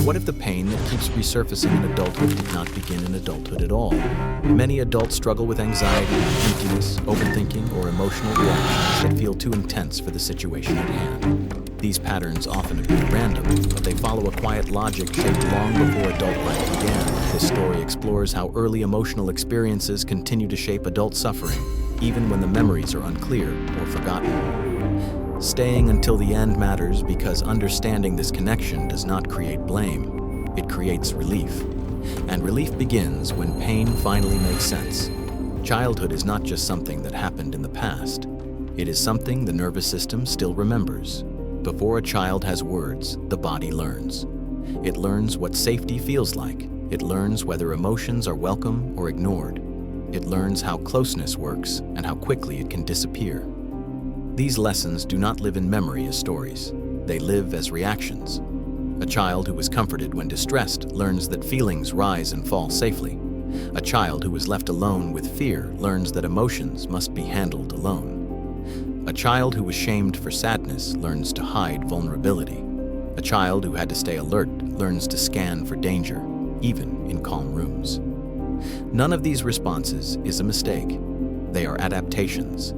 What if the pain that keeps resurfacing in adulthood did not begin in adulthood at all? Many adults struggle with anxiety, emptiness, overthinking, or emotional reactions that feel too intense for the situation at hand. These patterns often appear random, but they follow a quiet logic shaped long before adult life began. This story explores how early emotional experiences continue to shape adult suffering, even when the memories are unclear or forgotten. Staying until the end matters because understanding this connection does not create blame, it creates relief. And relief begins when pain finally makes sense. Childhood is not just something that happened in the past. It is something the nervous system still remembers. Before a child has words, the body learns. It learns what safety feels like. It learns whether emotions are welcome or ignored. It learns how closeness works and how quickly it can disappear. These lessons do not live in memory as stories. They live as reactions. A child who is comforted when distressed learns that feelings rise and fall safely. A child who is left alone with fear learns that emotions must be handled alone. A child who was shamed for sadness learns to hide vulnerability. A child who had to stay alert learns to scan for danger, even in calm rooms. None of these responses is a mistake. They are adaptations.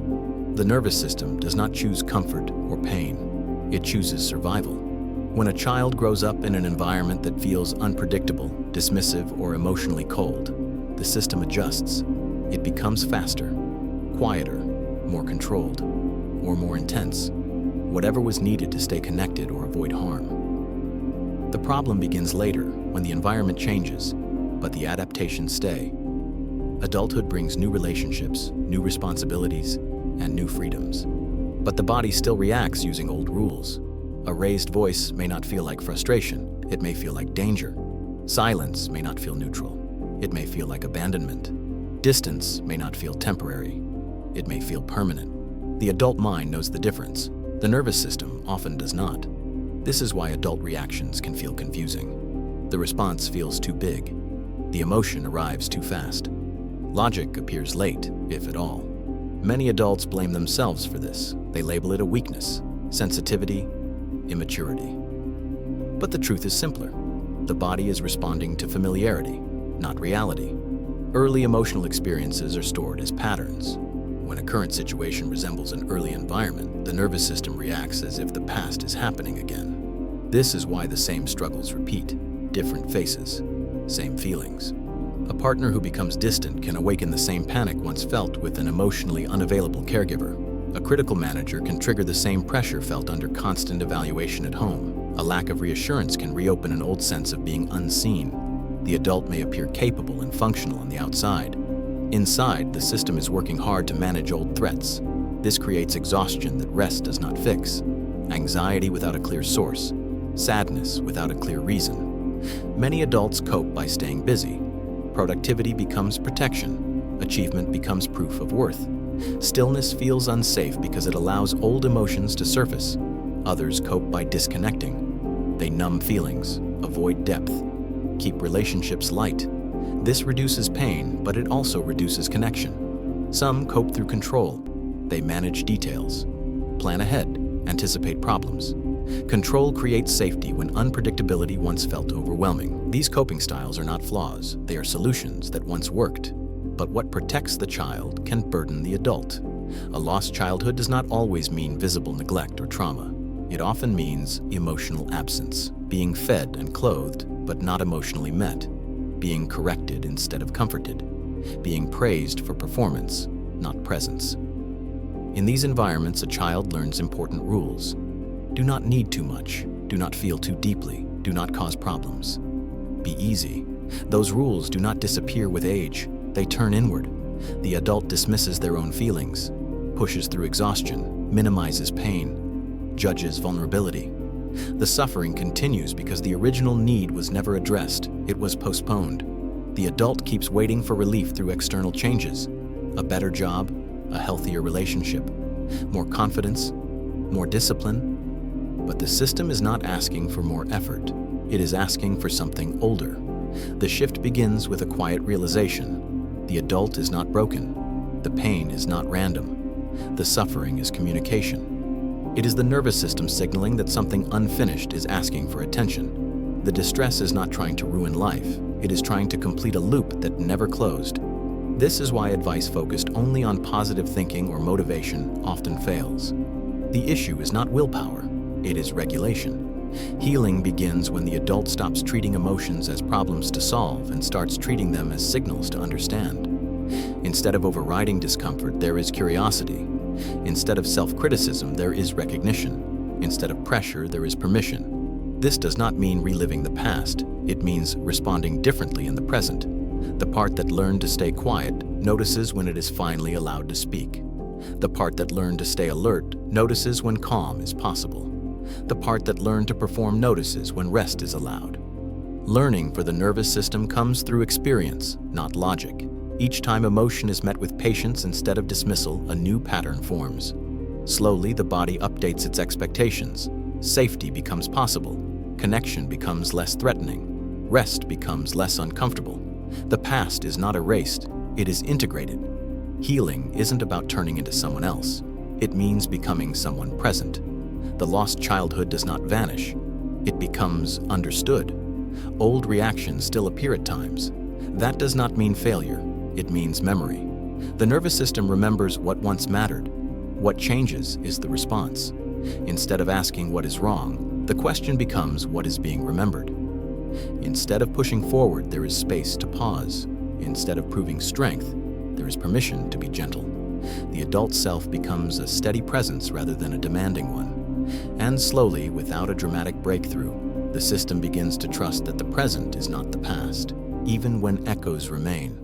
The nervous system does not choose comfort or pain. It chooses survival. When a child grows up in an environment that feels unpredictable, dismissive, or emotionally cold, the system adjusts. It becomes faster, quieter, more controlled, or more intense, whatever was needed to stay connected or avoid harm. The problem begins later, when the environment changes, but the adaptations stay. Adulthood brings new relationships, new responsibilities, and new freedoms. But the body still reacts using old rules. A raised voice may not feel like frustration, it may feel like danger. Silence may not feel neutral, it may feel like abandonment. Distance may not feel temporary, it may feel permanent. The adult mind knows the difference. The nervous system often does not. This is why adult reactions can feel confusing. The response feels too big. The emotion arrives too fast. Logic appears late, if at all. Many adults blame themselves for this. They label it a weakness, sensitivity, immaturity. But the truth is simpler. The body is responding to familiarity, not reality. Early emotional experiences are stored as patterns. When a current situation resembles an early environment, the nervous system reacts as if the past is happening again. This is why the same struggles repeat. Different faces, same feelings. A partner who becomes distant can awaken the same panic once felt with an emotionally unavailable caregiver. A critical manager can trigger the same pressure felt under constant evaluation at home. A lack of reassurance can reopen an old sense of being unseen. The adult may appear capable and functional on the outside. Inside, the system is working hard to manage old threats. This creates exhaustion that rest does not fix, anxiety without a clear source, sadness without a clear reason. Many adults cope by staying busy. Productivity becomes protection. Achievement becomes proof of worth. Stillness feels unsafe because it allows old emotions to surface. Others cope by disconnecting. They numb feelings, avoid depth, keep relationships light. This reduces pain, but it also reduces connection. Some cope through control. They manage details, plan ahead, anticipate problems. Control creates safety when unpredictability once felt overwhelming. These coping styles are not flaws, they are solutions that once worked. But what protects the child can burden the adult. A lost childhood does not always mean visible neglect or trauma. It often means emotional absence, being fed and clothed, but not emotionally met, being corrected instead of comforted, being praised for performance, not presence. In these environments, a child learns important rules. Do not need too much. Do not feel too deeply. Do not cause problems. Be easy. Those rules do not disappear with age. They turn inward. The adult dismisses their own feelings, pushes through exhaustion, minimizes pain, judges vulnerability. The suffering continues because the original need was never addressed. It was postponed. The adult keeps waiting for relief through external changes. A better job, a healthier relationship, more confidence, more discipline. But the system is not asking for more effort. It is asking for something older. The shift begins with a quiet realization. The adult is not broken. The pain is not random. The suffering is communication. It is the nervous system signaling that something unfinished is asking for attention. The distress is not trying to ruin life, it is trying to complete a loop that never closed. This is why advice focused only on positive thinking or motivation often fails. The issue is not willpower, it is regulation. Healing begins when the adult stops treating emotions as problems to solve and starts treating them as signals to understand. Instead of overriding discomfort, there is curiosity. Instead of self-criticism, there is recognition. Instead of pressure, there is permission. This does not mean reliving the past. It means responding differently in the present. The part that learned to stay quiet notices when it is finally allowed to speak. The part that learned to stay alert notices when calm is possible. The part that learned to perform notices when rest is allowed. Learning for the nervous system comes through experience, not logic. Each time emotion is met with patience instead of dismissal, a new pattern forms. Slowly, the body updates its expectations. Safety becomes possible. Connection becomes less threatening. Rest becomes less uncomfortable. The past is not erased, it is integrated. Healing isn't about turning into someone else. It means becoming someone present. The lost childhood does not vanish. It becomes understood. Old reactions still appear at times. That does not mean failure. It means memory. The nervous system remembers what once mattered. What changes is the response. Instead of asking what is wrong, the question becomes what is being remembered. Instead of pushing forward, there is space to pause. Instead of proving strength, there is permission to be gentle. The adult self becomes a steady presence rather than a demanding one. And slowly, without a dramatic breakthrough, the system begins to trust that the present is not the past, even when echoes remain.